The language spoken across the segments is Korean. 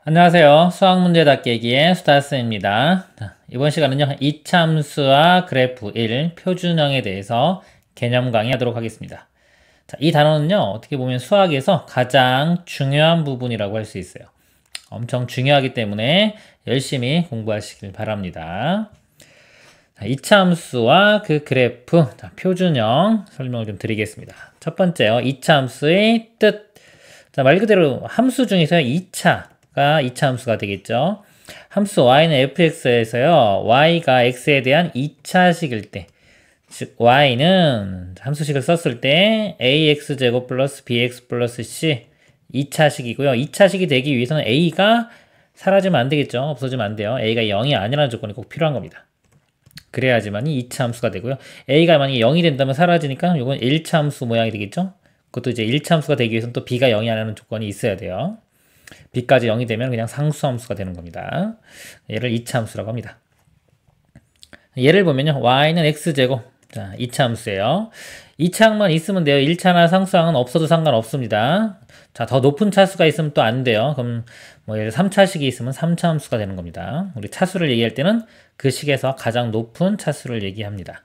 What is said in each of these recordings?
안녕하세요. 수학문제 답깨기의 수다쌤입니다. 이번 시간은요, 이차함수와 그래프 1, 표준형에 대해서 개념 강의하도록 하겠습니다. 자, 이 단어는요, 어떻게 보면 수학에서 가장 중요한 부분이라고 할 수 있어요. 엄청 중요하기 때문에 열심히 공부하시길 바랍니다. 자, 이차함수와 그 그래프, 자, 표준형 설명을 좀 드리겠습니다. 첫 번째요, 이차함수의 뜻. 자, 말 그대로 함수 중에서 2차가 2차 함수가 되겠죠. 함수 y는 fx에서요, y가 x에 대한 2차식일 때, 즉 y는 함수식을 썼을 때 ax제곱 플러스 bx 플러스 c 2차식이고요. 2차식이 되기 위해서는 a가 사라지면 안 되겠죠. 없어지면 안 돼요. a가 0이 아니라는 조건이 꼭 필요한 겁니다. 그래야지만이 2차 함수가 되고요. a가 만약에 0이 된다면 사라지니까 이건 1차 함수 모양이 되겠죠. 그것도 이제 1차 함수가 되기 위해서는 또 b가 0이 아니라는 조건이 있어야 돼요. b까지 0이 되면 그냥 상수함수가 되는 겁니다. 얘를 2차 함수라고 합니다. 예를 보면요. y는 x제곱. 자, 2차 함수예요. 2차항만 있으면 돼요. 1차나 상수항은 없어도 상관없습니다. 자, 더 높은 차수가 있으면 또 안 돼요. 그럼 뭐 예를 3차식이 있으면 3차 함수가 되는 겁니다. 우리 차수를 얘기할 때는 그 식에서 가장 높은 차수를 얘기합니다.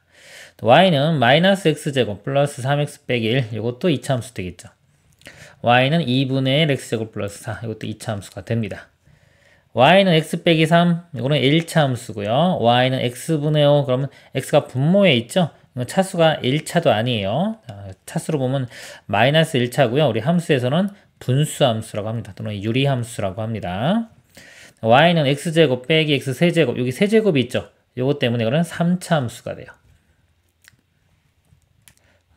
y는 마이너스 x제곱 플러스 3x 빼기 1 이것도 2차 함수 되겠죠. y는 2분의 1 x제곱 플러스 4 이것도 2차 함수가 됩니다. y는 x 빼기 3 이거는 1차 함수고요. y는 x분의 5 그러면 x가 분모에 있죠. 이건 차수가 1차도 아니에요. 차수로 보면 마이너스 1차고요. 우리 함수에서는 분수 함수라고 합니다. 또는 유리 함수라고 합니다. y는 x제곱 빼기 x 세제곱 여기 세제곱이 있죠. 이것 때문에 이거는 3차 함수가 돼요.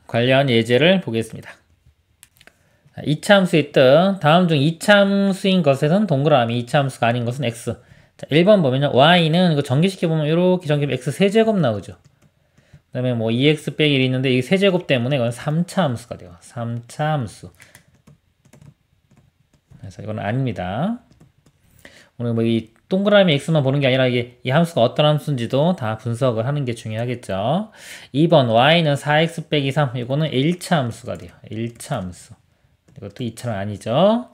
관련 예제를 보겠습니다. 2차 함수의 뜻, 다음 중 2차 함수인 것에선 동그라미, 2차 함수가 아닌 것은 x. 자, 1번 보면요. y는 이거 전개시켜보면 이렇게 전개하면 x 세제곱 나오죠. 그 다음에 뭐 2x 빼기 1이 있는데 이 세제곱 때문에 이건 3차 함수가 돼요. 3차 함수. 그래서 이건 아닙니다. 오늘 뭐 이 동그라미 x만 보는 게 아니라 이게 이 함수가 어떤 함수인지도 다 분석을 하는 게 중요하겠죠. 2번 y는 4x 빼기 3 이거는 1차 함수가 돼요. 1차 함수. 이것도 2차는 아니죠.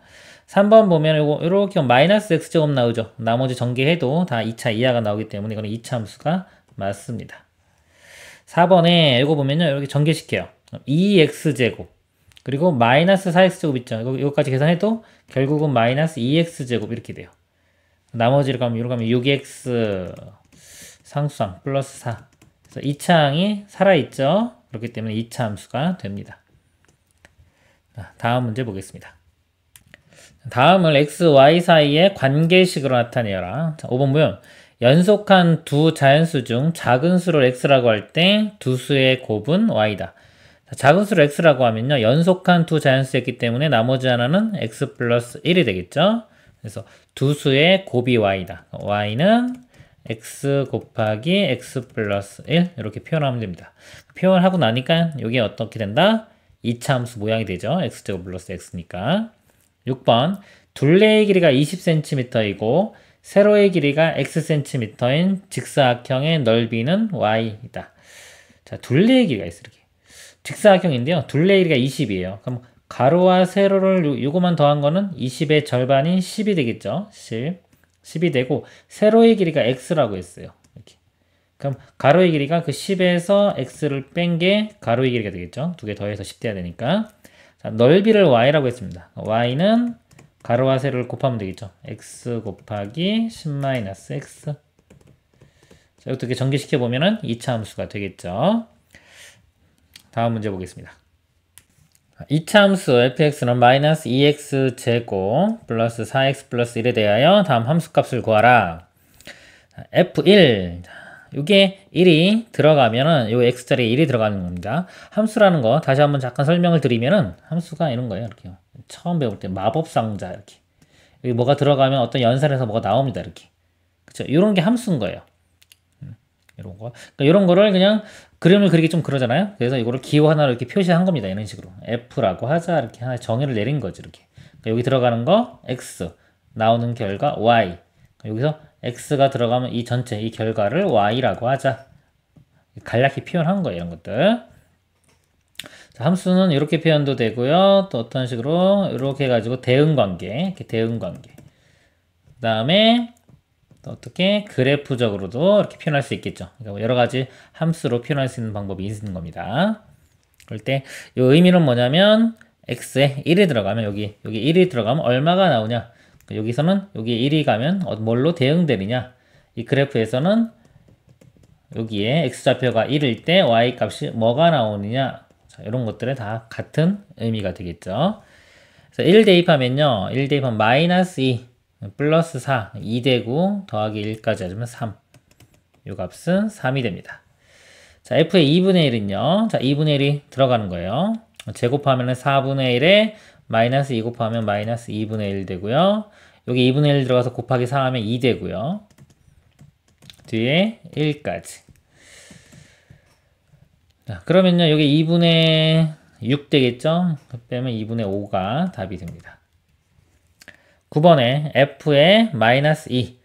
3번 보면 이거 이렇게 마이너스 x제곱 나오죠. 나머지 전개해도 다 2차 이하가 나오기 때문에 이거는 2차 함수가 맞습니다. 4번에 이거 보면요. 이렇게 전개시켜요. 2x제곱 그리고 마이너스 4x제곱 있죠. 이거까지 계산해도 결국은 마이너스 2x제곱 이렇게 돼요. 나머지를 가면 이렇게 가면 6x 상수항 플러스 4 그래서 2차항이 살아있죠. 그렇기 때문에 2차 함수가 됩니다. 다음 문제 보겠습니다. 다음을 x, y 사이의 관계식으로 나타내어라. 자, 5번 보면 연속한 두 자연수 중 작은 수를 x라고 할 때 두 수의 곱은 y다. 자, 작은 수를 x라고 하면요. 연속한 두 자연수였기 때문에 나머지 하나는 x 플러스 1이 되겠죠. 그래서 두 수의 곱이 y다. y는 x 곱하기 x 플러스 1 이렇게 표현하면 됩니다. 표현하고 나니까 이게 어떻게 된다? 2차 함수 모양이 되죠. x제곱 플러스 x니까. 6번 둘레의 길이가 20cm이고 세로의 길이가 xcm인 직사각형의 넓이는 y이다. 자, 둘레의 길이가 있어 이렇게. 직사각형인데요. 둘레의 길이가 20이에요. 그럼 가로와 세로를 요거만 더한 거는 20의 절반인 10이 되겠죠. 10이 되고 세로의 길이가 x라고 했어요. 이렇게. 그럼 가로의 길이가 그 10에서 x를 뺀 게 가로의 길이가 되겠죠. 두 개 더해서 10 돼야 되니까. 자, 넓이를 y라고 했습니다. y는 가로와 세로를 곱하면 되겠죠. x 곱하기 10-x. 자, 이렇게 전개시켜 보면은 2차 함수가 되겠죠. 다음 문제 보겠습니다. 2차 함수 fx는 마이너스 2x 제곱 플러스 4x 플러스 1에 대하여 다음 함수값을 구하라. f1 이게 1이 들어가면은 요 x자리에 1이 들어가는 겁니다. 함수라는 거 다시 한번 잠깐 설명을 드리면은 함수가 이런 거예요. 이렇게요. 처음 배울 때 마법 상자 이렇게 여기 뭐가 들어가면 어떤 연산에서 뭐가 나옵니다. 이렇게 그쵸? 이런 게 함수인 거예요. 이런 거. 그러니까 이런 거를 그냥 그림을 그리기 좀 그러잖아요. 그래서 이거를 기호 하나로 이렇게 표시한 겁니다. 이런 식으로 f라고 하자 이렇게 하나 정의를 내린 거죠. 이렇게 그러니까 여기 들어가는 거 x 나오는 결과 y 여기서 x가 들어가면 이 전체 이 결과를 y라고 하자. 간략히 표현한 거예요. 이런 것들. 자, 함수는 이렇게 표현도 되고요. 또 어떤 식으로 이렇게 해가지고 대응관계 이렇게 대응관계 그 다음에 또 어떻게 그래프적으로도 이렇게 표현할 수 있겠죠. 그러니까 여러 가지 함수로 표현할 수 있는 방법이 있는 겁니다. 그럴 때 이 의미는 뭐냐면 x에 1이 들어가면 여기 1이 들어가면 얼마가 나오냐. 여기서는 여기에 1이 가면 뭘로 대응되느냐. 이 그래프에서는 여기에 x좌표가 1일 때 y 값이 뭐가 나오느냐. 자, 이런 것들에 다 같은 의미가 되겠죠. 그래서 1 대입하면요. 1 대입하면 마이너스 2 플러스 4 2 되고 더하기 1까지 하면 3. 이 값은 3이 됩니다. 자, f의 2분의 1은요. 자, 2분의 1이 들어가는 거예요. 제곱하면 4분의 1에 마이너스 2 곱하면 마이너스 2분의 1 되고요. 여기 2분의 1 들어가서 곱하기 4 하면 2 되고요. 뒤에 1까지. 자, 그러면요. 여기 2분의 6 되겠죠? 빼면 2분의 5가 답이 됩니다. 9번에 f의 마이너스 2.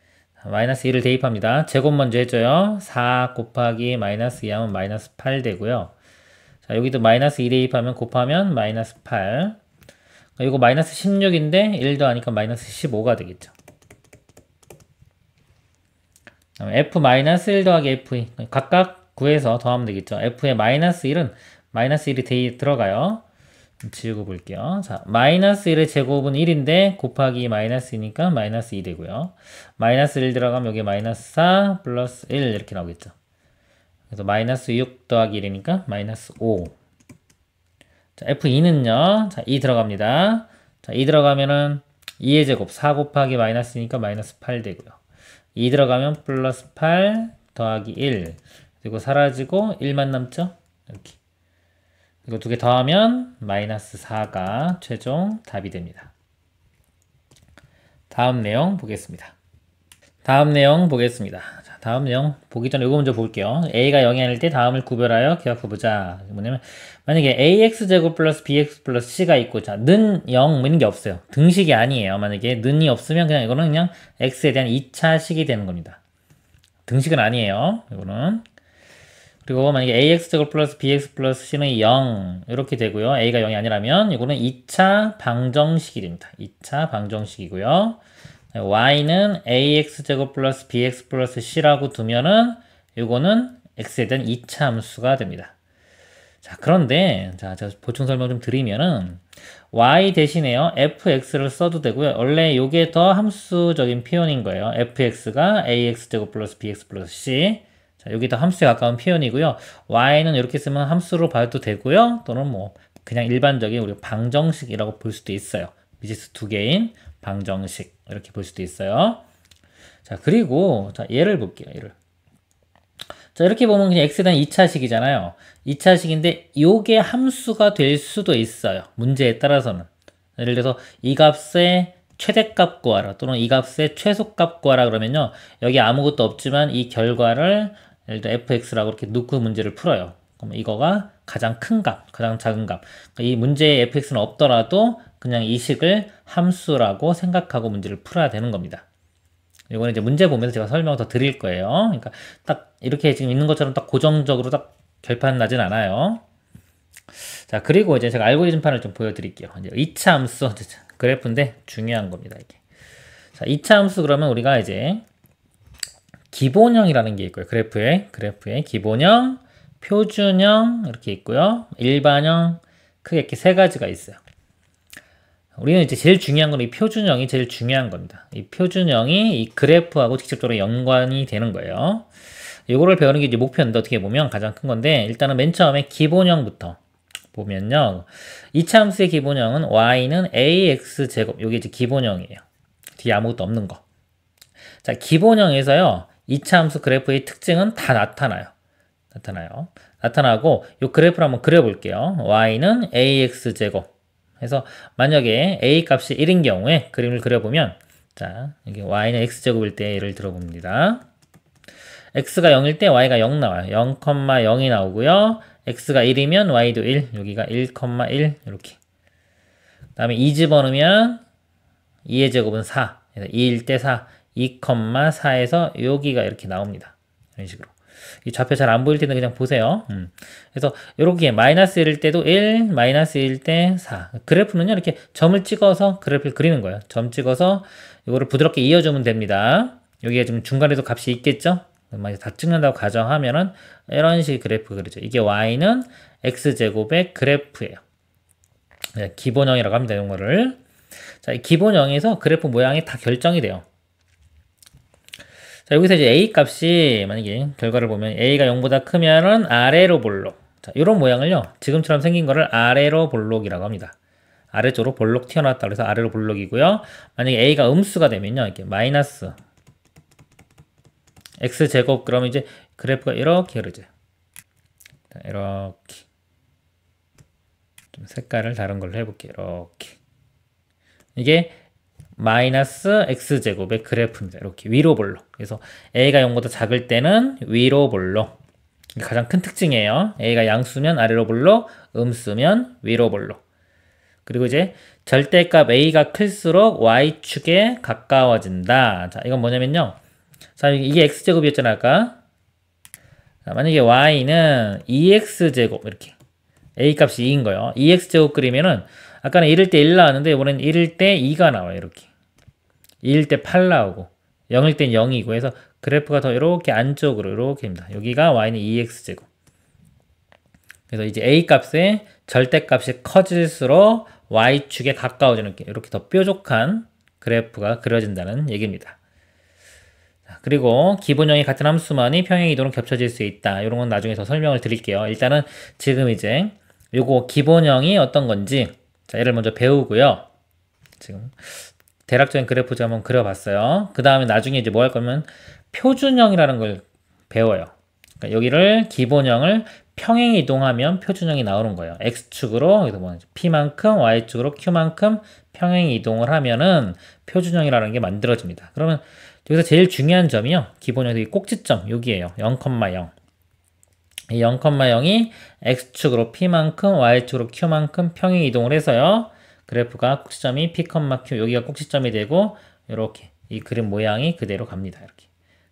마이너스 2를 대입합니다. 제곱 먼저 해줘요. 4 곱하기 마이너스 2 하면 마이너스 8 되고요. 자, 여기도 마이너스 2 대입하면 곱하면 마이너스 8. 이거 마이너스 16인데 1 더하니까 마이너스 15가 되겠죠. f 마이너스 1 더하기 f2 각각 구해서 더하면 되겠죠. f의 마이너스 1은 마이너스 1이 들어가요. 지우고 볼게요. 자, 마이너스 1의 제곱은 1인데 곱하기 마이너스 2니까 마이너스 2 되고요. 마이너스 1 들어가면 여기 마이너스 4 플러스 1 이렇게 나오겠죠. 그래서 마이너스 6 더하기 1이니까 마이너스 5. 자, F2는요. 자, 2 들어갑니다. 자, 2 들어가면은 2의 제곱 4 곱하기 마이너스니까 마이너스 8 되고요. 2 들어가면 플러스 8 더하기 1. 그리고 사라지고 1만 남죠? 이렇게. 이거 두 개 더하면 마이너스 4가 최종 답이 됩니다. 다음 내용 보겠습니다. 자, 다음 내용 보기 전에 이거 먼저 볼게요. a가 0이 아닐 때 다음을 구별하여 기억해보자. 뭐냐면 만약에 ax제곱 플러스 bx 플러스 c가 있고 자, 는 0 뭐 이런 게 없어요. 등식이 아니에요. 만약에 는이 없으면 그냥 이거는 그냥 x에 대한 2차식이 되는 겁니다. 등식은 아니에요. 이거는. 그리고 만약에 ax제곱 플러스 bx 플러스 c는 0 이렇게 되고요. a가 0이 아니라면 이거는 2차 방정식이 됩니다. 2차 방정식이고요. y는 ax제곱 플러스 bx 플러스 c라고 두면은 이거는 x에 대한 2차 함수가 됩니다. 자, 그런데 자, 제가 보충 설명 좀 드리면은 y 대신에요. fx를 써도 되고요. 원래 이게 더 함수적인 표현인 거예요. fx가 ax제곱 플러스 bx 플러스 c. 자, 여기 더 함수에 가까운 표현이고요. y는 이렇게 쓰면 함수로 봐도 되고요. 또는 뭐 그냥 일반적인 우리 방정식이라고 볼 수도 있어요. 미지수 두 개인 방정식 이렇게 볼 수도 있어요. 자, 그리고 자, 예를 볼게요. 예를. 자, 이렇게 보면 그냥 x에 대한 2차식이잖아요. 2차식인데 요게 함수가 될 수도 있어요. 문제에 따라서는. 예를 들어서 이 값의 최대값 구하라 또는 이 값의 최소값 구하라 그러면요. 여기 아무것도 없지만 이 결과를 예를 들어 fx라고 이렇게 놓고 문제를 풀어요. 그럼 이거가 가장 큰 값, 가장 작은 값. 그러니까 이 문제에 fx는 없더라도 그냥 이 식을 함수라고 생각하고 문제를 풀어야 되는 겁니다. 이거는 이제 문제 보면서 제가 설명을 더 드릴 거예요. 그러니까 딱 이렇게 지금 있는 것처럼 딱 고정적으로 딱 결판 나진 않아요. 자, 그리고 이제 제가 알고리즘판을 좀 보여드릴게요. 이제 2차 함수, 그래프인데 중요한 겁니다, 이게. 자, 2차 함수 그러면 우리가 이제 기본형이라는 게 있고요. 그래프에 기본형, 표준형 이렇게 있고요. 일반형 크게 이렇게 세 가지가 있어요. 우리는 이제 제일 중요한 건 이 표준형이 제일 중요한 겁니다. 이 표준형이 이 그래프하고 직접적으로 연관이 되는 거예요. 이거를 배우는 게 이제 목표인데 어떻게 보면 가장 큰 건데 일단은 맨 처음에 기본형부터 보면요. 2차 함수의 기본형은 y는 ax제곱. 이게 이제 기본형이에요. 뒤에 아무것도 없는 거. 자, 기본형에서요. 2차 함수 그래프의 특징은 다 나타나고 이 그래프를 한번 그려볼게요. y는 ax제곱. 그래서 만약에 a 값이 1인 경우에 그림을 그려보면 자, 이게 y는 x제곱일 때 예를 들어봅니다. x가 0일 때 y가 0 나와요. 0,0이 나오고요. x가 1이면 y도 1, 여기가 1,1 이렇게. 그 다음에 2 집어넣으면 2의 제곱은 4. 그래서 2일 때 4, 2,4에서 여기가 이렇게 나옵니다. 이런 식으로. 이 좌표 잘 안 보일 때는 그냥 보세요. 그래서 이렇게 마이너스 1일 때도 1, 마이너스 1일 때 4. 그래프는요, 이렇게 점을 찍어서 그래프를 그리는 거예요. 점 찍어서 이거를 부드럽게 이어주면 됩니다. 여기가 지금 중간에도 값이 있겠죠? 만약 다 찍는다고 가정하면은 이런 식의 그래프 그리죠. 이게 y는 x제곱의 그래프예요. 네, 기본형이라고 합니다. 이런 거를. 자, 이 기본형에서 그래프 모양이 다 결정이 돼요. 자, 여기서 이제 a 값이 만약에 결과를 보면 a가 0보다 크면은 아래로 볼록. 자, 이런 모양을요, 지금처럼 생긴 거를 아래로 볼록이라고 합니다. 아래쪽으로 볼록 튀어나왔다 그래서 아래로 볼록이고요. 만약에 a가 음수가 되면요, 이렇게 마이너스 x제곱, 그러면 이제 그래프가 이렇게 흐르죠. 이렇게. 좀 색깔을 다른 걸로 해볼게요. 이렇게. 이게 마이너스 x제곱의 그래프입니다. 이렇게 위로 볼록. 그래서 a가 0보다 작을 때는 위로 볼록. 이게 가장 큰 특징이에요. a가 양수면 아래로 볼록, 음수면 위로 볼록. 그리고 이제 절대값 a가 클수록 y축에 가까워진다. 자, 이건 뭐냐면요. 자, 이게 x제곱이었잖아, 아까. 자, 만약에 y는 2x제곱, 이렇게. a 값이 2인 거예요. 2x제곱 그리면은, 아까는 1일 때 1 나왔는데, 이번엔 1일 때 2가 나와요, 이렇게. 2일 때 8 나오고, 0일 땐 0이고 해서 그래프가 더 이렇게 안쪽으로 이렇게 됩니다. 여기가 y는 2x제곱. 그래서 이제 a 값의 절대값이 커질수록 y축에 가까워지는, 이렇게 더 뾰족한 그래프가 그려진다는 얘기입니다. 그리고 기본형이 같은 함수만이 평행 이동으로 겹쳐질 수 있다. 이런 건 나중에 더 설명을 드릴게요. 일단은 지금 이제 요거 기본형이 어떤 건지, 자, 얘를 먼저 배우고요. 지금 대략적인 그래프 제가 한번 그려봤어요. 그 다음에 나중에 이제 뭐 할 거면 표준형이라는 걸 배워요. 그러니까 여기를 기본형을 평행 이동하면 표준형이 나오는 거예요. x축으로, 그래서 뭐 p만큼, y축으로 q만큼 평행 이동을 하면은 표준형이라는 게 만들어집니다. 그러면 여기서 제일 중요한 점이요, 기본형의 꼭지점, 여기에요. 0,0. 이 0,0이 x축으로 p만큼, y축으로 q만큼 평행 이동을 해서요, 그래프가 꼭지점이 p, q, 여기가 꼭지점이 되고, 이렇게 이 그림 모양이 그대로 갑니다. 이렇게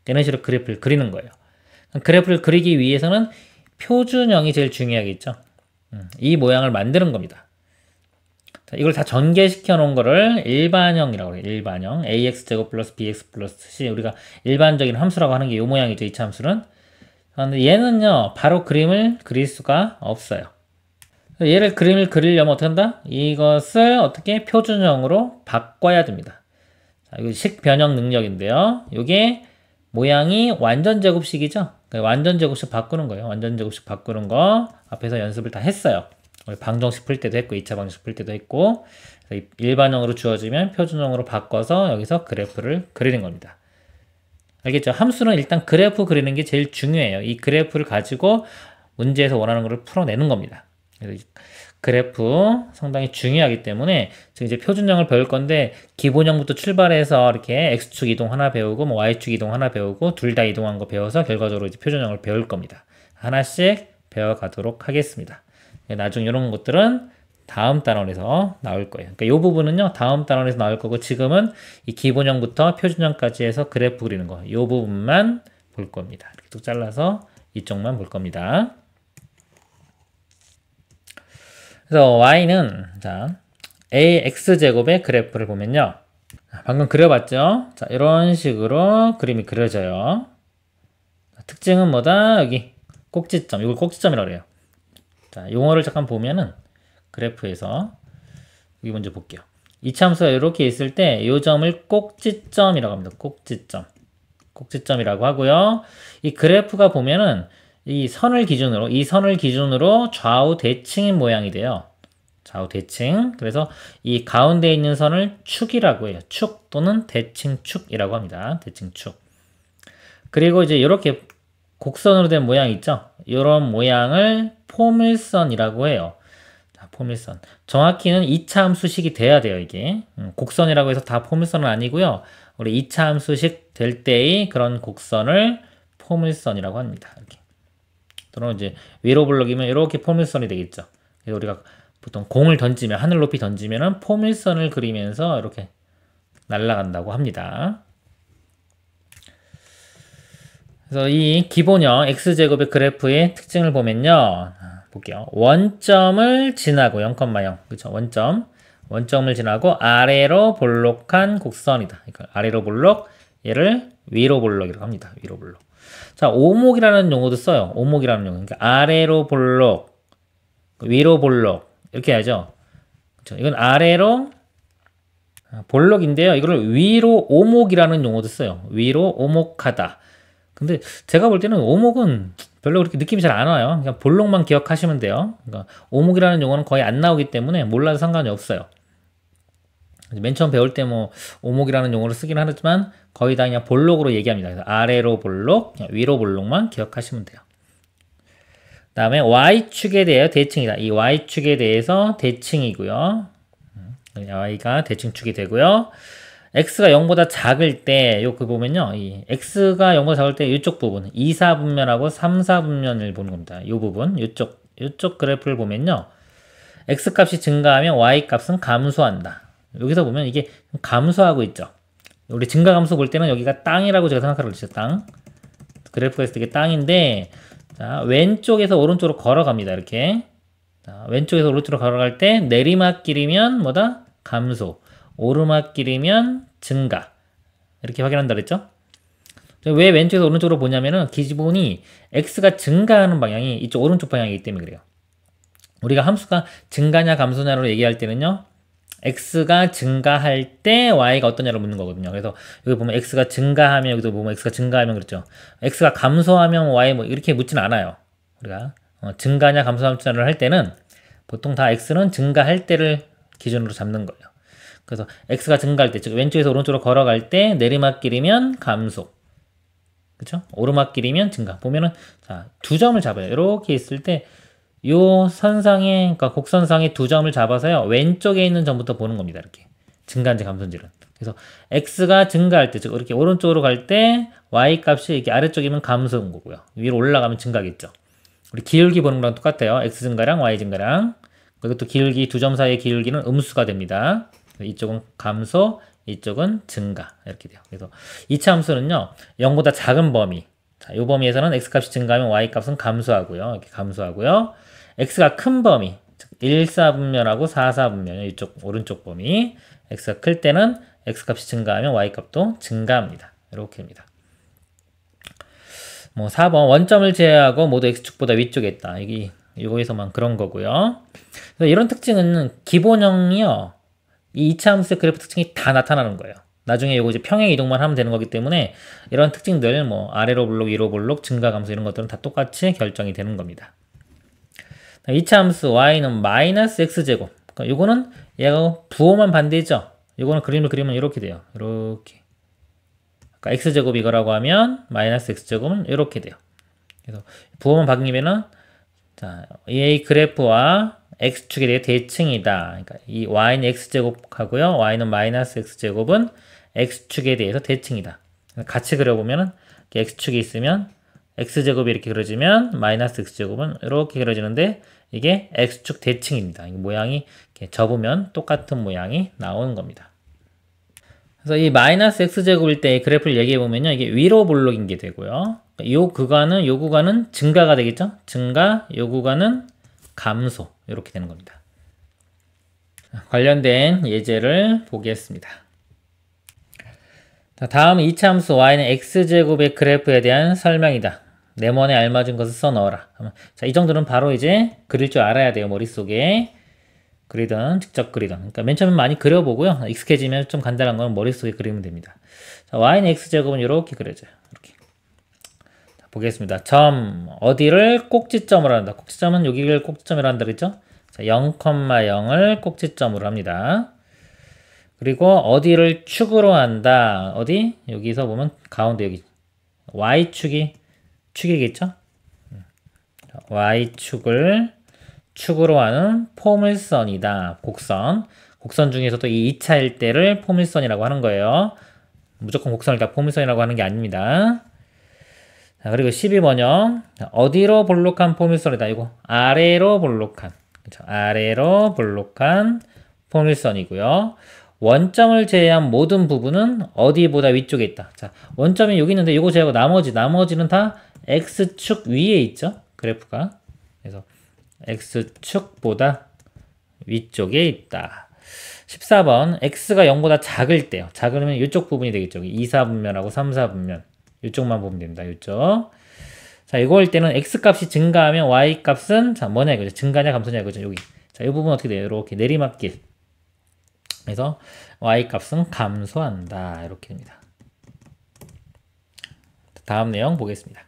이런 식으로 그래프를 그리는 거예요. 그래프를 그리기 위해서는 표준형이 제일 중요하겠죠. 이 모양을 만드는 겁니다. 자, 이걸 다 전개시켜 놓은 거를 일반형이라고 해요. 일반형. ax제곱 플러스 bx 플러스 c. 우리가 일반적인 함수라고 하는 게 이 모양이죠. 이차 함수는. 그런데 얘는요, 바로 그림을 그릴 수가 없어요. 얘를 그림을 그리려면 어떻게 한다? 이것을 어떻게 표준형으로 바꿔야 됩니다. 자, 이거 식변형 능력인데요. 이게 모양이 완전 제곱식이죠. 완전 제곱식 바꾸는 거예요. 완전 제곱식 바꾸는 거 앞에서 연습을 다 했어요. 방정식 풀 때도 했고 2차 방정식 풀 때도 했고, 일반형으로 주어지면 표준형으로 바꿔서 여기서 그래프를 그리는 겁니다. 알겠죠? 함수는 일단 그래프 그리는 게 제일 중요해요. 이 그래프를 가지고 문제에서 원하는 것을 풀어내는 겁니다. 그래서 그래프 상당히 중요하기 때문에 지금 이제 표준형을 배울 건데, 기본형부터 출발해서 이렇게 x축 이동 하나 배우고 뭐 y축 이동 하나 배우고 둘 다 이동한 거 배워서 결과적으로 이제 표준형을 배울 겁니다. 하나씩 배워가도록 하겠습니다. 나중 이런 것들은 다음 단원에서 나올 거예요. 그러니까 이 부분은요, 다음 단원에서 나올 거고, 지금은 이 기본형부터 표준형까지 해서 그래프 그리는 거, 이 부분만 볼 겁니다. 이렇게 쭉 잘라서 이쪽만 볼 겁니다. 그래서 y는, 자, ax제곱의 그래프를 보면요, 방금 그려봤죠? 자, 이런 식으로 그림이 그려져요. 특징은 뭐다? 여기 꼭지점, 이걸 꼭지점이라고 해요. 자, 용어를 잠깐 보면은 그래프에서 여기 먼저 볼게요. 이차 함수가 이렇게 있을 때 이 점을 꼭지점이라고 합니다. 꼭지점. 꼭지점이라고 하고요. 이 그래프가 보면은 이 선을 기준으로 좌우 대칭인 모양이 돼요. 좌우 대칭. 그래서 이 가운데 있는 선을 축이라고 해요. 축 또는 대칭축이라고 합니다. 대칭축. 그리고 이제 이렇게 곡선으로 된 모양 있죠? 이런 모양을 포물선이라고 해요. 자, 포물선. 정확히는 2차 함수식이 돼야 돼요, 이게. 곡선이라고 해서 다 포물선은 아니고요. 우리 2차 함수식 될 때의 그런 곡선을 포물선이라고 합니다. 이렇게. 또는 이제 위로 블럭이면 이렇게 포물선이 되겠죠. 그래서 우리가 보통 공을 던지면, 하늘 높이 던지면은 포물선을 그리면서 이렇게 날아간다고 합니다. 그래서 이 기본형 x제곱의 그래프의 특징을 보면요. 볼게요. 원점을 지나고 0,0 그쵸? 원점을 지나고 아래로 볼록한 곡선이다. 그러니까 아래로 볼록, 얘를 위로 볼록이라고 합니다. 위로 볼록. 자, 오목이라는 용어도 써요. 오목이라는 용어. 그러니까 아래로 볼록, 위로 볼록 이렇게 해야죠. 그쵸? 이건 아래로 볼록인데요. 이거를 위로 오목이라는 용어도 써요. 위로 오목하다. 근데 제가 볼 때는 오목은 별로 그렇게 느낌이 잘 안 와요. 그냥 볼록만 기억하시면 돼요. 그러니까 오목이라는 용어는 거의 안 나오기 때문에 몰라도 상관이 없어요. 맨 처음 배울 때 뭐 오목이라는 용어를 쓰긴 하지만 거의 다 그냥 볼록으로 얘기합니다. 그래서 아래로 볼록, 위로 볼록만 기억하시면 돼요. 다음에 y축에 대해 대칭이다. 이 y축에 대해서 대칭이고요. y가 대칭축이 되고요. x가 0보다 작을 때, 요 그 보면요. 이 x가 0보다 작을 때 이쪽 부분, 2, 4분면하고 3, 4분면을 보는 겁니다. 요 부분, 요쪽 그래프를 보면요. x 값이 증가하면 y 값은 감소한다. 여기서 보면 이게 감소하고 있죠. 우리 증가감소 볼 때는 여기가 땅이라고 제가 생각하고 있어요. 땅. 그래프가 있을 때 이게 땅인데, 자, 왼쪽에서 오른쪽으로 걸어갑니다. 이렇게. 자, 왼쪽에서 오른쪽으로 걸어갈 때 내리막길이면 뭐다? 감소. 오르막길이면 증가. 이렇게 확인한다 그랬죠? 왜 왼쪽에서 오른쪽으로 보냐면은 기본이 x가 증가하는 방향이 이쪽 오른쪽 방향이기 때문에 그래요. 우리가 함수가 증가냐 감소냐로 얘기할 때는요. x가 증가할 때 y가 어떠냐를 묻는 거거든요. 그래서 여기 보면 x가 증가하면 여기도 보면 x가 증가하면 그렇죠. x가 감소하면 y 뭐 이렇게 묻지는 않아요. 우리가 증가냐 감소하냐를 할 때는 보통 다 x는 증가할 때를 기준으로 잡는 거예요. 그래서 x가 증가할 때, 즉 왼쪽에서 오른쪽으로 걸어갈 때 내리막길이면 감소, 그렇죠? 오르막길이면 증가. 보면은 자, 두 점을 잡아요. 이렇게 있을 때 요 선상에, 그러니까 곡선상에 두 점을 잡아서요. 왼쪽에 있는 점부터 보는 겁니다. 이렇게 증가인지 감소인지를. 그래서 x가 증가할 때, 즉 이렇게 오른쪽으로 갈 때 y 값이 이렇게 아래쪽이면 감소인 거고요. 위로 올라가면 증가겠죠. 우리 기울기 보는 거랑 똑같아요. x 증가랑 y 증가랑. 그리고 또 기울기 두 점 사이의 기울기는 음수가 됩니다. 이쪽은 감소, 이쪽은 증가 이렇게 돼요. 그래서 2차 함수는요. 0보다 작은 범위. 자, 이 범위에서는 x값이 증가하면 y값은 감소하고요. 이렇게 감소하고요. x가 큰 범위, 즉 1, 4분면하고 4, 4분면 이쪽 오른쪽 범위. x가 클 때는 x값이 증가하면 y값도 증가합니다. 이렇게입니다. 뭐 4번 원점을 제외하고 모두 x축보다 위쪽에 있다. 이거에서만 그런 거고요. 그래서 이런 특징은 기본형이요. 이 2차 함수의 그래프 특징이 다 나타나는 거예요. 나중에 이거 이제 평행 이동만 하면 되는 거기 때문에 이런 특징들 뭐 아래로 볼록, 위로 볼록, 증가 감소 이런 것들은 다 똑같이 결정이 되는 겁니다. 2차 함수 y는 마이너스 x제곱. 그러니까 이거는 얘가 부호만 반대죠. 이거는 그림을 그리면 이렇게 돼요. 이렇게. 아까 x제곱 이거라고 하면 마이너스 x제곱은 이렇게 돼요. 그래서 부호만 바뀌면은 자, 이 그래프와 x축에 대해 대칭이다. 그러니까 이 y는 x제곱하고요. y는 마이너스 x제곱은 x축에 대해서 대칭이다. 같이 그려보면은 x축이 있으면 x제곱이 이렇게 그려지면 마이너스 x제곱은 이렇게 그려지는데 이게 x축 대칭입니다. 이 모양이 이렇게 접으면 똑같은 모양이 나오는 겁니다. 그래서 이 마이너스 x제곱일 때 그래프를 얘기해보면요. 이게 위로 볼록인 게 되고요. 요 구간은 증가가 되겠죠? 증가, 요 구간은 감소. 이렇게 되는 겁니다. 관련된 예제를 보겠습니다. 다음 2차 함수 y는 x제곱의 그래프에 대한 설명이다. 네모에 알맞은 것을 써 넣어라. 자, 이 정도는 바로 이제 그릴 줄 알아야 돼요. 머릿속에. 그리든 직접 그리든. 그러니까 맨 처음에 많이 그려보고요. 익숙해지면 좀 간단한 건 머릿속에 그리면 됩니다. 자, y는 x제곱은 이렇게 그려져요. 이렇게. 자, 보겠습니다. 점 어디를 꼭지점으로 한다. 꼭지점은 여기를 꼭지점으로 한다 그랬죠? 자, 0,0을 꼭지점으로 합니다. 그리고 어디를 축으로 한다. 어디? 여기서 보면 가운데 여기 축이겠죠? y축을 축으로 하는 포물선이다. 곡선 중에서도 이 2차 일대를 포물선이라고 하는 거예요. 무조건 곡선을 다 포물선이라고 하는 게 아닙니다. 자, 그리고 12번요. 어디로 볼록한 포물선이다. 이거 아래로 볼록한. 그렇죠? 아래로 볼록한 포물선이고요. 원점을 제외한 모든 부분은 어디보다 위쪽에 있다. 자, 원점이 여기 있는데 이거 제외하고 나머지는 다 x축 위에 있죠. 그래프가. 그래서 x축보다 위쪽에 있다. 14번 x가 0보다 작을 때요. 작으면 이쪽 부분이 되겠죠. 2, 4분면하고 3, 4분면. 이쪽만 보면 됩니다. 이쪽. 자, 이거일 때는 x 값이 증가하면 y 값은 자, 뭐냐 이거죠. 증가냐 감소냐 이거죠. 여기. 자, 이 부분 어떻게 돼요? 이렇게 내리막길. 그래서 y 값은 감소한다. 이렇게 됩니다. 다음 내용 보겠습니다.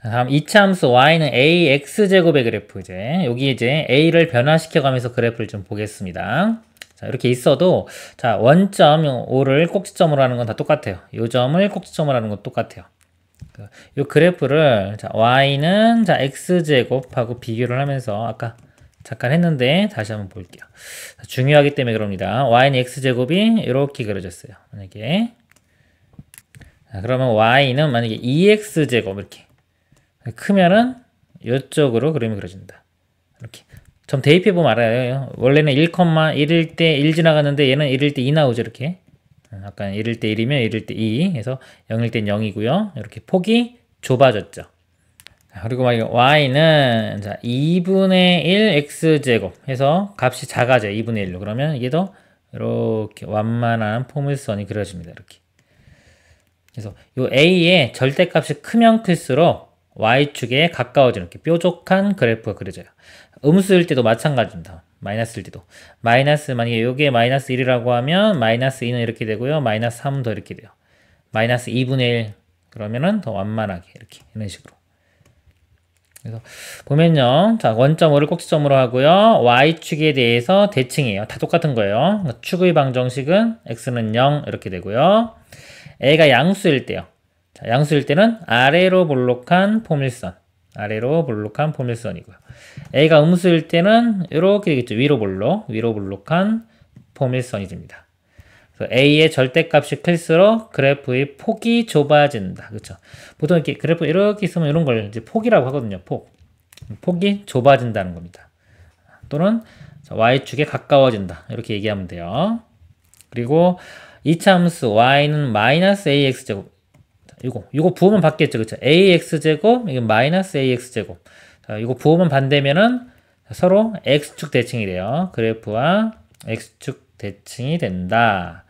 다음 이차함수 y는 ax제곱의 그래프 여기 a를 변화시켜 가면서 그래프를 좀 보겠습니다. 자, 이렇게 있어도 자, 원점 5를 꼭지점으로 하는 건 다 똑같아요. 이 점을 꼭지점으로 하는 건 똑같아요. 이 그래프를 자, y는 자, x제곱하고 비교를 하면서 아까 잠깐 했는데 다시 한번 볼게요. 자, 중요하기 때문에 그럽니다. y는 x제곱이 이렇게 그려졌어요. 만약에 자, 그러면 y는 만약에 2x제곱 이렇게 크면은 이쪽으로 그림이 그려진다. 이렇게 점 대입해 보면 알아요. 원래는 1,1일 때 1 지나갔는데 얘는 1일 때 2 나오죠. 이렇게 아까 1일 때 1이면 1일 때 2 해서 0일 때 0이고요. 이렇게 폭이 좁아졌죠. 그리고 막 y는 자 2분의 1 x제곱 해서 값이 작아져요. 2분의 1로. 그러면 이게 더 이렇게 완만한 포물선이 그려집니다. 이렇게. 그래서 요 a의 절대값이 크면 클수록 y축에 가까워지는 이렇게 뾰족한 그래프가 그려져요. 음수일 때도 마찬가지입니다. 마이너스일 때도. 마이너스 만약에 요게 마이너스 1이라고 하면 마이너스 2는 이렇게 되고요. 마이너스 3은 더 이렇게 돼요. 마이너스 2분의 1 그러면은 더 완만하게 이렇게 이런 식으로. 그래서 보면요. 자, 원점 5를 꼭지점으로 하고요. y축에 대해서 대칭이에요. 다 똑같은 거예요. 축의 방정식은 x는 0 이렇게 되고요. a가 양수일 때요. 자, 양수일 때는 아래로 볼록한 포물선. 아래로 볼록한 포물선이고요. a가 음수일 때는 이렇게 되겠죠. 위로 볼록한 포물선이 됩니다. 그래서 a의 절대값이 클수록 그래프의 폭이 좁아진다. 그렇죠? 보통 이렇게 그래프 이렇게 있으면 이런 걸 이제 폭이라고 하거든요. 폭이 좁아진다는 겁니다. 또는 y축에 가까워진다. 이렇게 얘기하면 돼요. 그리고 이차함수 y는 마이너스 ax제곱. 이거 부호만 바뀌었죠. 그렇죠? ax제곱, 이건 마이너스 ax제곱. 자, 이거 부호만 반대면은 서로 x축 대칭이 돼요. 그래프와 x축 대칭이 된다.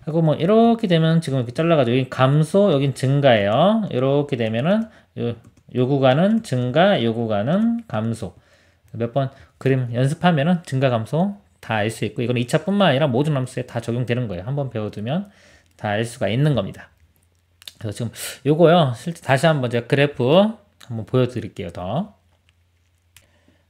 하고 뭐 이렇게 되면 지금 이렇게 잘라가지고 여기 감소, 여긴 증가예요. 이렇게 되면은 요 구간은 증가, 요 구간은 감소. 몇 번 그림 연습하면은 증가, 감소 다 알 수 있고 이건 2차뿐만 아니라 모든 함수에 다 적용되는 거예요. 한번 배워두면 다 알 수가 있는 겁니다. 그래서 지금 요거요. 실제 다시 한번 제가 그래프 한번 보여드릴게요. 더.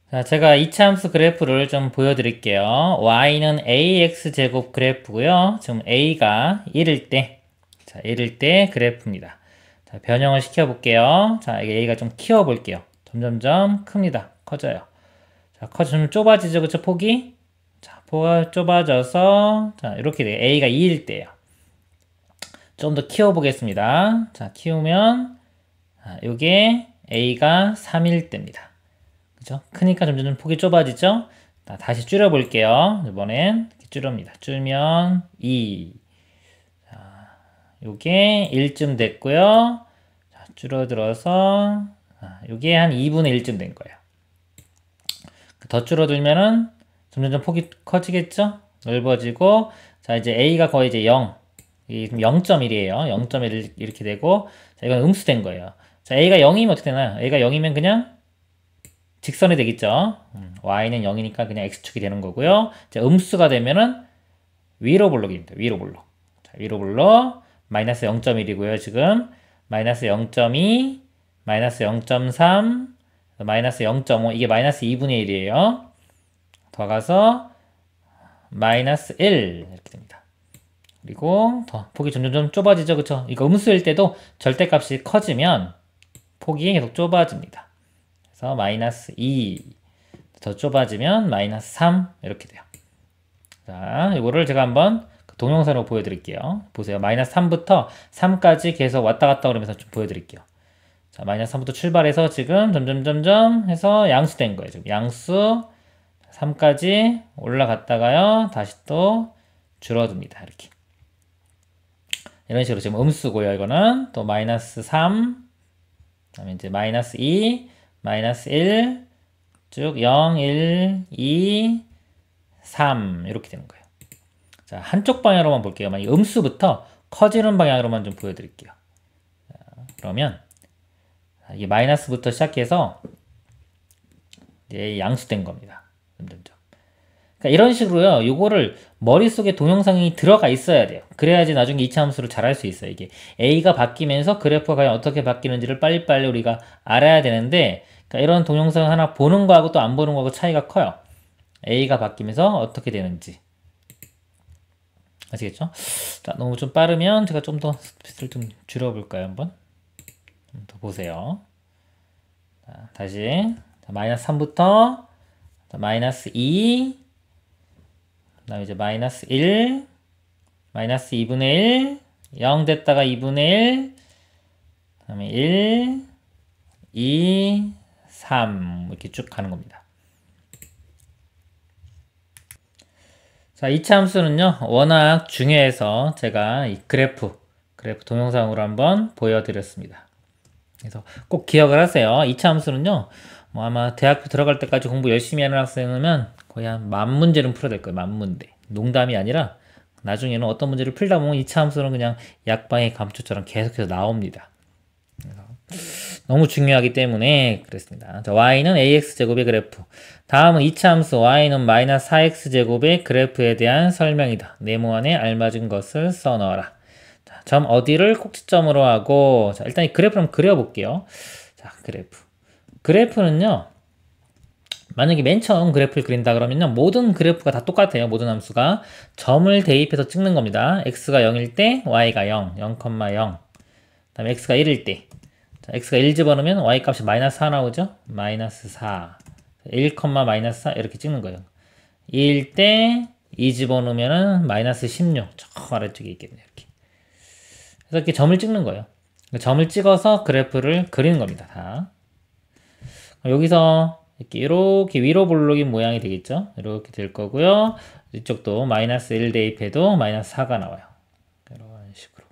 자, 제가 이차함수 그래프를 좀 보여드릴게요. y는 ax제곱 그래프고요. 지금 a가 1일 때, 자, 1일 때 그래프입니다. 자, 변형을 시켜볼게요. 자, 이게 a가 좀 키워볼게요. 점점점 큽니다. 커져요. 자, 커지면 좁아지죠. 그쵸? 폭이? 자, 폭이 좁아져서, 자, 이렇게 돼요. a가 2일 때예요. 좀 더 키워보겠습니다. 자, 키우면, 요게 a가 3일 때입니다. 그죠? 크니까 점점 폭이 좁아지죠? 자, 다시 줄여볼게요. 이번엔 줄입니다. 줄면 2. 자, 요게 1쯤 됐고요. 자, 줄어들어서, 요게 한 2분의 1쯤 된 거예요. 더 줄어들면은 점점 폭이 커지겠죠? 넓어지고, 자, 이제 a가 거의 이제 0. 0.1이에요. 0.1 이렇게 되고, 자, 이건 음수된 거예요. 자, a가 0이면 어떻게 되나요? a가 0이면 그냥 직선이 되겠죠. y는 0이니까 그냥 x축이 되는 거고요. 자, 음수가 되면은 위로 볼록입니다. 위로 볼록. 자, 위로 볼록. 마이너스 0.1이고요. 지금 마이너스 0.2, 마이너스 0.3, 마이너스 0.5. 이게 마이너스 2분의 1이에요. 더 가서 마이너스 1 이렇게 됩니다. 그리고 더 폭이 점점 좁아지죠. 그쵸? 이거 음수일 때도 절대값이 커지면 폭이 계속 좁아집니다. 그래서 마이너스 2 더 좁아지면 마이너스 3 이렇게 돼요. 자, 이거를 제가 한번 동영상으로 보여드릴게요. 보세요. 마이너스 3부터 3까지 계속 왔다 갔다 그러면서 좀 보여드릴게요. 자, 마이너스 3부터 출발해서 지금 점점 해서 양수된 거예요. 지금 양수 3까지 올라갔다가요. 다시 또 줄어듭니다. 이렇게. 이런 식으로 지금 음수고요. 이거는 또 마이너스 3, 그다음에 이제 마이너스 2, 마이너스 1, 쭉 0, 1, 2, 3 이렇게 되는 거예요. 자, 한쪽 방향으로만 볼게요. 이 음수부터 커지는 방향으로만 좀 보여드릴게요. 자, 그러면 이게 마이너스부터 시작해서 이제 양수된 겁니다. 점점점. 그러니까 이런 식으로요. 요거를 머릿속에 동영상이 들어가 있어야 돼요. 그래야지 나중에 이차 함수를 잘 할 수 있어요. 이게 A가 바뀌면서 그래프가 과연 어떻게 바뀌는지를 빨리빨리 우리가 알아야 되는데, 그러니까 이런 동영상 하나 보는 거하고 또 안 보는 거하고 차이가 커요. A가 바뀌면서 어떻게 되는지. 아시겠죠? 자, 너무 좀 빠르면 제가 좀 더 스피드를 좀 줄여볼까요? 한번 좀 더 보세요. 자, 다시 자, 마이너스 3부터 자, 마이너스 2, 그 다음에 이제 마이너스 1, 마이너스 2분의 1, 0 됐다가 2분의 1, 그 다음에 1, 2, 3 이렇게 쭉 가는 겁니다. 자, 이차 함수는요, 워낙 중요해서 제가 이 그래프 동영상으로 한번 보여드렸습니다. 그래서 꼭 기억을 하세요. 이차 함수는요, 뭐 아마 대학교 들어갈 때까지 공부 열심히 하는 학생이면 거의 한 10,000문제는 풀어야 될 거예요. 10,000문제. 농담이 아니라 나중에는 어떤 문제를 풀다 보면 이차 함수는 그냥 약방의 감초처럼 계속해서 나옵니다. 너무 중요하기 때문에 그랬습니다. 자, y는 ax제곱의 그래프. 다음은 이차 함수 y는 마이너스 4x제곱의 그래프에 대한 설명이다. 네모안에 알맞은 것을 써넣어라. 자, 점 어디를 꼭지점으로 하고, 자, 일단 이 그래프를 한번 그려볼게요. 자, 그래프는요, 만약에 맨 처음 그래프를 그린다 그러면요, 모든 그래프가 다 똑같아요. 모든 함수가 점을 대입해서 찍는 겁니다. x가 0일 때 y가 0, 0,0. 그 다음에 x가 1일 때, 자, x가 1 집어넣으면 y 값이 마이너스 4 나오죠? 마이너스 4. 1, 마이너스 4 이렇게 찍는 거예요. 2일 때 2 집어넣으면 마이너스 16. 저 아래쪽에 있겠네요. 이렇게. 그래서 이렇게 점을 찍는 거예요. 점을 찍어서 그래프를 그리는 겁니다. 다. 여기서 이렇게 위로 볼록인 모양이 되겠죠? 이렇게 될 거고요. 이쪽도 마이너스 1 대입해도 마이너스 4가 나와요. 이런 식으로.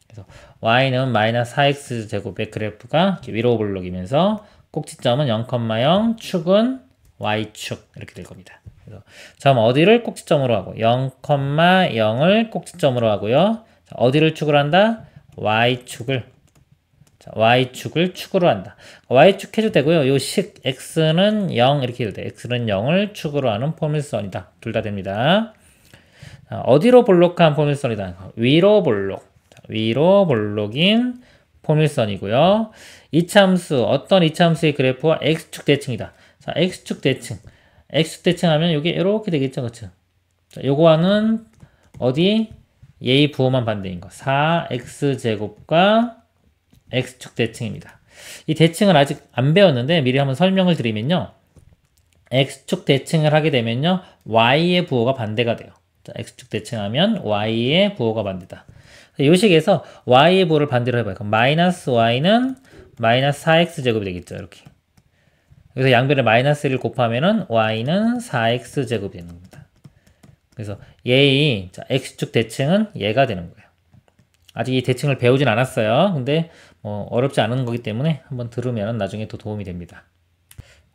그래서 y는 마이너스 4x 제곱의 그래프가 위로 볼록이면서 꼭지점은 0,0, 축은 y축 이렇게 될 겁니다. 그래서 점 어디를 꼭지점으로 하고 0,0을 꼭지점으로 하고요. 자, 어디를 축을 한다? y축을. 자, y축을 축으로 한다. y축 해도 되고요. 요 식 x는 0 이렇게 해도 돼. x는 0을 축으로 하는 포물선이다. 둘 다 됩니다. 자, 어디로 볼록한 포물선이다? 위로 볼록. 위로 볼록인 포물선이고요. 이차함수, 어떤 이차함수의 그래프와 x축 대칭이다. 자, x축 대칭. x축 대칭하면 이게 이렇게 되겠죠. 그쵸? 자, 요거와는 어디? 얘의 부호만 반대인 거. 4x제곱과 x축 대칭입니다. 이 대칭을 아직 안 배웠는데 미리 한번 설명을 드리면요. x축 대칭을 하게 되면요. y의 부호가 반대가 돼요. 자, x축 대칭하면 y의 부호가 반대다. 이 식에서 y의 부호를 반대로 해봐요. 그럼 마이너스 y는 마이너스 4x제곱이 되겠죠. 이렇게. 그래서 양변에 마이너스 1을 곱하면은 y는 4x제곱이 되는 겁니다. 그래서 얘의 x축 대칭은 얘가 되는 거예요. 아직 이 대칭을 배우진 않았어요. 근데 뭐 어렵지 않은 거기 때문에 한번 들으면 나중에 또 도움이 됩니다.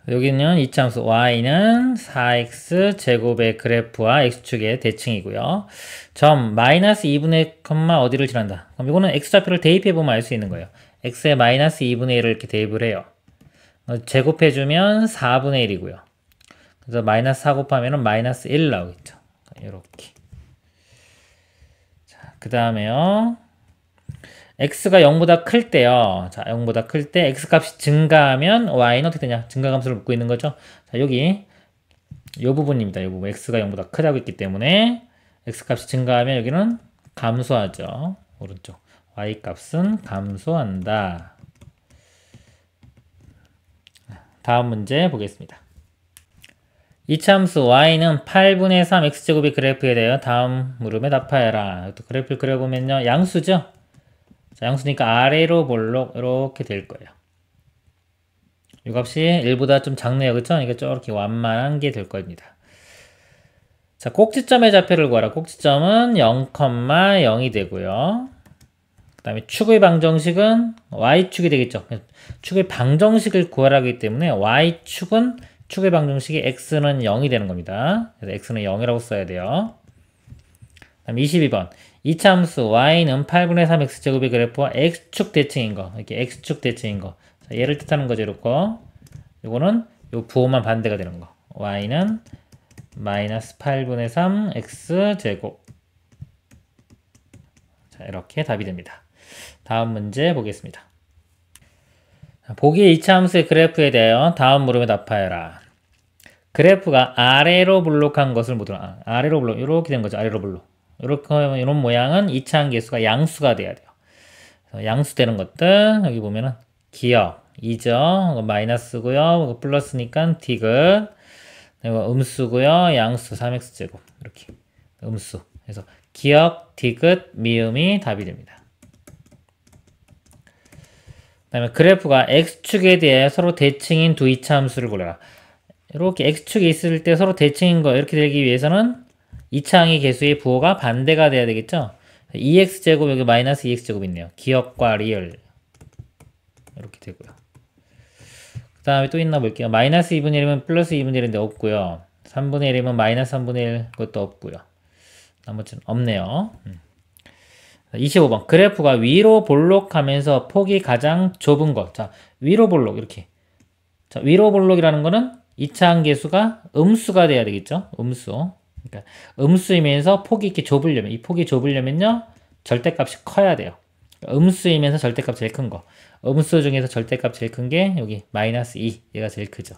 여기는 이차함수 y는 4x 제곱의 그래프와 x축의 대칭이고요. 점 마이너스 2분의 1, 어디를 지난다. 그럼 이거는 x좌표를 대입해보면 알 수 있는 거예요. x에 마이너스 2분의 1을 이렇게 대입을 해요. 제곱해주면 4분의 1이고요. 그래서 마이너스 4 곱하면 마이너스 1 나오겠죠. 이렇게. 자, 그 다음에요. x가 0보다 클 때요. 자, 0보다 클 때 x값이 증가하면 y는 어떻게 되냐? 증가함수를 묻고 있는 거죠. 자, 여기 요 부분입니다. 요 부분 x가 0보다 크다고 했기 때문에 x값이 증가하면 여기는 감소하죠. 오른쪽 y값은 감소한다. 다음 문제 보겠습니다. 이차함수 y는 8분의 3 x제곱의 그래프에 대하여 다음 물음에 답하여라. 또 그래프를 그려보면요. 양수죠. 자, 양수니까 아래로 볼록 이렇게 될 거예요. 이 값이 1보다 좀 작네요. 그쵸? 그러니까 저렇게 완만한 게 될 겁니다. 자, 꼭지점의 좌표를 구하라. 꼭지점은 0,0이 되고요. 그 다음에 축의 방정식은 y축이 되겠죠. 축의 방정식을 구하라기 때문에 y축은 축의 방정식이 x는 0이 되는 겁니다. 그래서 x는 0이라고 써야 돼요. 그 다음 22번. 이차함수 y는 8분의 3x제곱의 그래프와 x축 대칭인 거. 이렇게 x축 대칭인 거. 자, 얘를 뜻하는 거죠. 이렇게. 요거는 요 부호만 반대가 되는 거. y는 마이너스 8분의 3 x제곱. 자, 이렇게 답이 됩니다. 다음 문제 보겠습니다. 보기의 이차함수의 그래프에 대하여 다음 물음에 답하여라. 그래프가 아래로 블록한 것을 모두 아래로 블록 이렇게 된 거죠. 아래로 블록. 이렇게 하면 이런 모양은 이차함 계수가 양수가 돼야 돼요. 양수 되는 것들 여기 보면은 기억 2죠. 마이너스고요. 플러스니까 디귿. 그리고 음수고요. 양수 3x제곱 이렇게 음수. 그래서 기억 디귿 미음이 답이 됩니다. 그 다음에 그래프가 x축에 대해 서로 대칭인 두 이차함수를 골라라. 이렇게 x축이 있을 때 서로 대칭인 거 이렇게 되기 위해서는 이차항의 개수의 부호가 반대가 돼야 되겠죠. 2x제곱 여기 마이너스 2x제곱 있네요. 기억과 리을 이렇게 되고요. 그 다음에 또 있나 볼게요. 마이너스 2분의 1이면 플러스 2분의 1인데 없고요. 3분의 1이면 마이너스 3분의 1 그것도 없고요. 나머지는 없네요. 25번. 그래프가 위로 볼록하면서 폭이 가장 좁은 것. 자, 위로 볼록 이렇게. 자, 위로 볼록이라는 거는 이차항 계수가 음수가 돼야 되겠죠. 음수. 그러니까 음수이면서 폭이 이렇게 좁으려면 이 폭이 좁으려면요 절대값이 커야 돼요. 음수이면서 절대값 제일 큰 거. 음수 중에서 절대값 제일 큰 게 여기 마이너스 2 얘가 제일 크죠.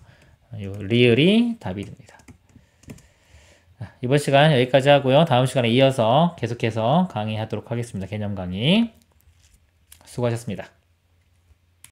요 리을이 답이 됩니다. 이번 시간 여기까지 하고요. 다음 시간에 이어서 계속해서 강의하도록 하겠습니다. 개념 강의. 수고하셨습니다.